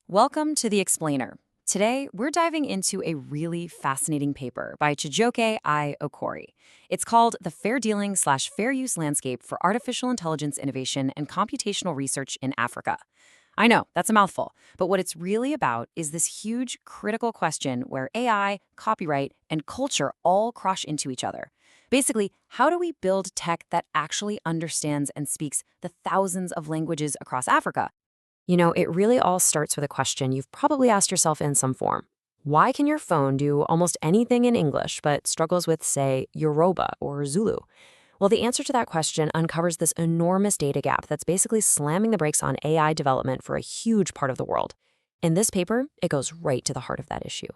Welcome to The Explainer. Today, we're diving into a really fascinating paper by Chijoke I. Okori. It's called The Fair Dealing/Fair Use Landscape for Artificial Intelligence Innovation and Computational Research in Africa. I know, that's a mouthful, but what it's really about is this huge critical question where AI, copyright, and culture all crush into each other. Basically, how do we build tech that actually understands and speaks the thousands of languages across Africa? It really all starts with a question you've probably asked yourself in some form. Why can your phone do almost anything in English but struggles with, say, Yoruba or Zulu? Well, the answer to that question uncovers this enormous data gap that's basically slamming the brakes on AI development for a huge part of the world. In this paper, it goes right to the heart of that issue.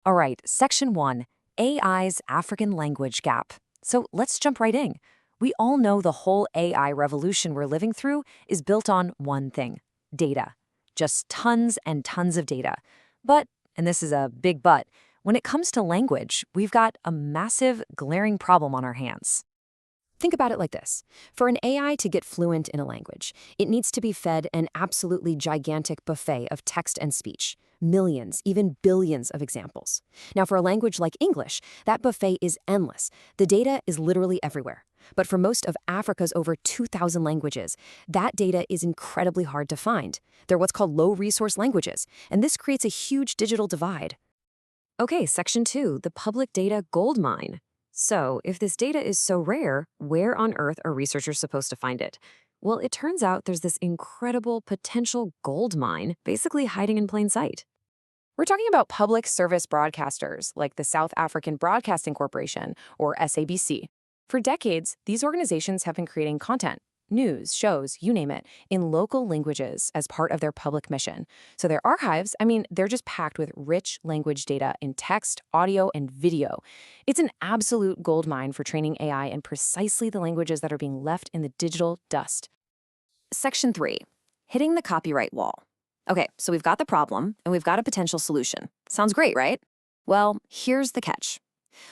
All right, Section 1, AI's African Language Gap. So let's jump right in. We all know the whole AI revolution we're living through is built on one thing: data. Just tons and tons of data. But, and this is a big but, when it comes to language, we've got a massive, glaring problem on our hands. Think about it like this. For an AI to get fluent in a language, it needs to be fed an absolutely gigantic buffet of text and speech. Millions, even billions of examples. Now, for a language like English, that buffet is endless. The data is literally everywhere. But for most of Africa's over 2,000 languages, that data is incredibly hard to find. They're what's called low-resource languages, and this creates a huge digital divide. Okay, Section 2, the public data goldmine. So, if this data is so rare, where on earth are researchers supposed to find it? Well, it turns out there's this incredible potential gold mine basically hiding in plain sight. We're talking about public service broadcasters like the South African Broadcasting Corporation, or SABC. For decades, these organizations have been creating content, news, shows, you name it, in local languages as part of their public mission. So their archives, they're just packed with rich language data in text, audio, and video. It's an absolute goldmine for training AI in precisely the languages that are being left in the digital dust. Section 3, hitting the copyright wall. Okay, so we've got the problem, and we've got a potential solution. Sounds great, right? Well, here's the catch.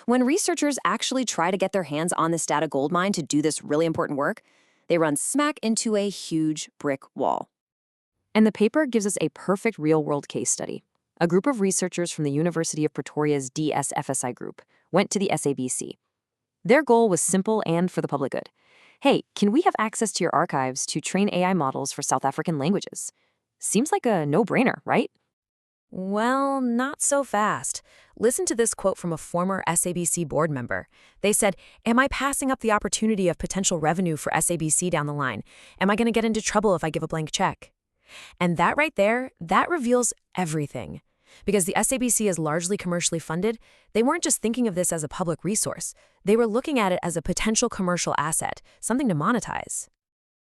When researchers actually try to get their hands on this data goldmine to do this really important work, they run smack into a huge brick wall. And the paper gives us a perfect real-world case study. A group of researchers from the University of Pretoria's DSFSI group went to the SABC. Their goal was simple and for the public good. Hey, can we have access to your archives to train AI models for South African languages? Seems like a no-brainer, right? Well, not so fast. Listen to this quote from a former SABC board member. They said, "Am I passing up the opportunity of potential revenue for SABC down the line? Am I going to get into trouble if I give a blank check?" And that right there, that reveals everything. Because the SABC is largely commercially funded, they weren't just thinking of this as a public resource. They were looking at it as a potential commercial asset, something to monetize.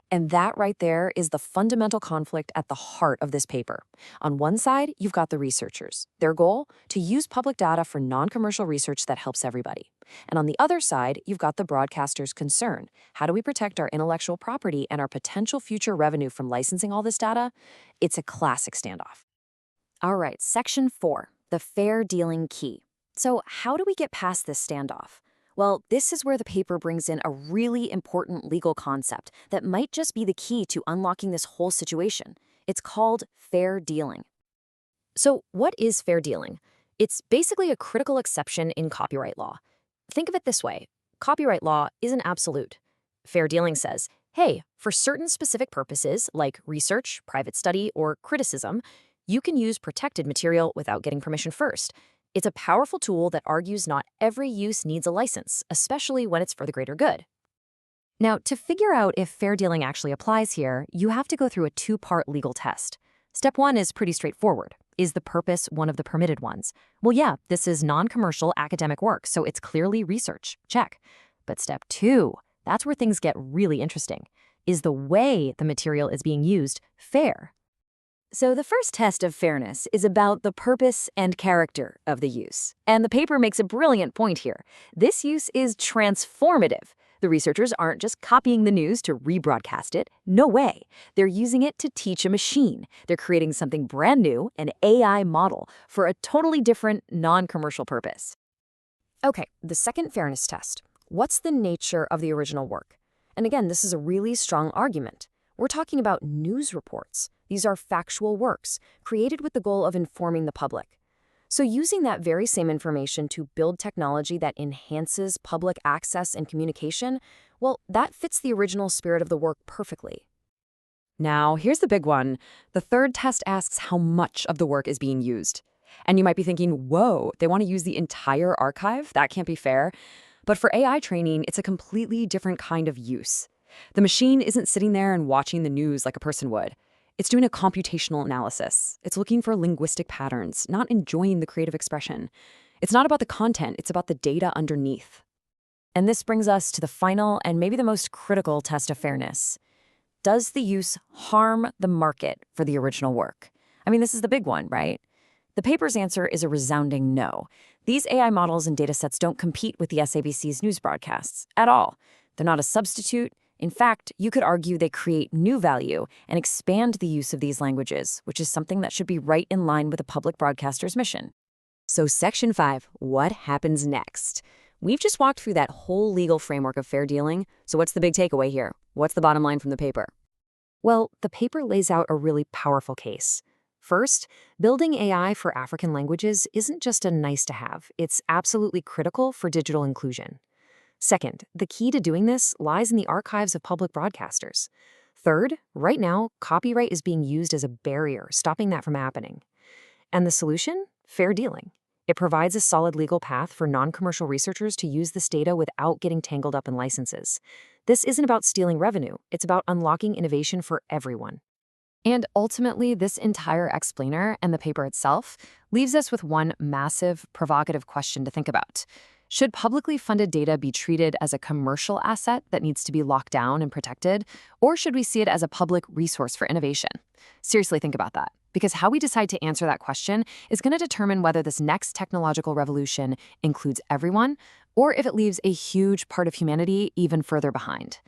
And that right there is the fundamental conflict at the heart of this paper. On one side, you've got the researchers. Their goal? To use public data for non-commercial research that helps everybody. And on the other side, you've got the broadcasters' concern. How do we protect our intellectual property and our potential future revenue from licensing all this data? It's a classic standoff. All right, Section 4, the fair dealing key. So how do we get past this standoff? Well, this is where the paper brings in a really important legal concept that might just be the key to unlocking this whole situation. It's called fair dealing. So what is fair dealing? It's basically a critical exception in copyright law. Think of it this way. Copyright law isn't absolute. Fair dealing says, hey, for certain specific purposes, like research, private study, or criticism, you can use protected material without getting permission first. It's a powerful tool that argues not every use needs a license, especially when it's for the greater good. Now, to figure out if fair dealing actually applies here, you have to go through a two-part legal test. Step 1 is pretty straightforward. Is the purpose one of the permitted ones? Well, yeah, this is non-commercial academic work, so it's clearly research. Check. But step 2, that's where things get really interesting. Is the way the material is being used fair? So the first test of fairness is about the purpose and character of the use. And the paper makes a brilliant point here. This use is transformative. The researchers aren't just copying the news to rebroadcast it. No way. They're using it to teach a machine. They're creating something brand new, an AI model, for a totally different, non-commercial purpose. Okay, the second fairness test. What's the nature of the original work? And again, this is a really strong argument. We're talking about news reports. These are factual works created with the goal of informing the public. So using that very same information to build technology that enhances public access and communication, well, that fits the original spirit of the work perfectly. Now, here's the big one. The third test asks how much of the work is being used. And you might be thinking, whoa, they want to use the entire archive? That can't be fair. But for AI training, it's a completely different kind of use. The machine isn't sitting there and watching the news like a person would. It's doing a computational analysis. It's looking for linguistic patterns, not enjoying the creative expression. It's not about the content, it's about the data underneath. And this brings us to the final and maybe the most critical test of fairness. Does the use harm the market for the original work? I mean, this is the big one, right? The paper's answer is a resounding no. These AI models and datasets don't compete with the SABC's news broadcasts at all. They're not a substitute. In fact, you could argue they create new value and expand the use of these languages, which is something that should be right in line with a public broadcaster's mission. So Section 5, what happens next? We've just walked through that whole legal framework of fair dealing, so what's the big takeaway here? What's the bottom line from the paper? Well, the paper lays out a really powerful case. First, building AI for African languages isn't just a nice-to-have, it's absolutely critical for digital inclusion. Second, the key to doing this lies in the archives of public broadcasters. Third, right now, copyright is being used as a barrier, stopping that from happening. And the solution? Fair dealing. It provides a solid legal path for non-commercial researchers to use this data without getting tangled up in licenses. This isn't about stealing revenue, it's about unlocking innovation for everyone. And ultimately, this entire explainer and the paper itself leaves us with one massive, provocative question to think about. Should publicly funded data be treated as a commercial asset that needs to be locked down and protected, or should we see it as a public resource for innovation? Seriously, think about that, because how we decide to answer that question is going to determine whether this next technological revolution includes everyone, or if it leaves a huge part of humanity even further behind.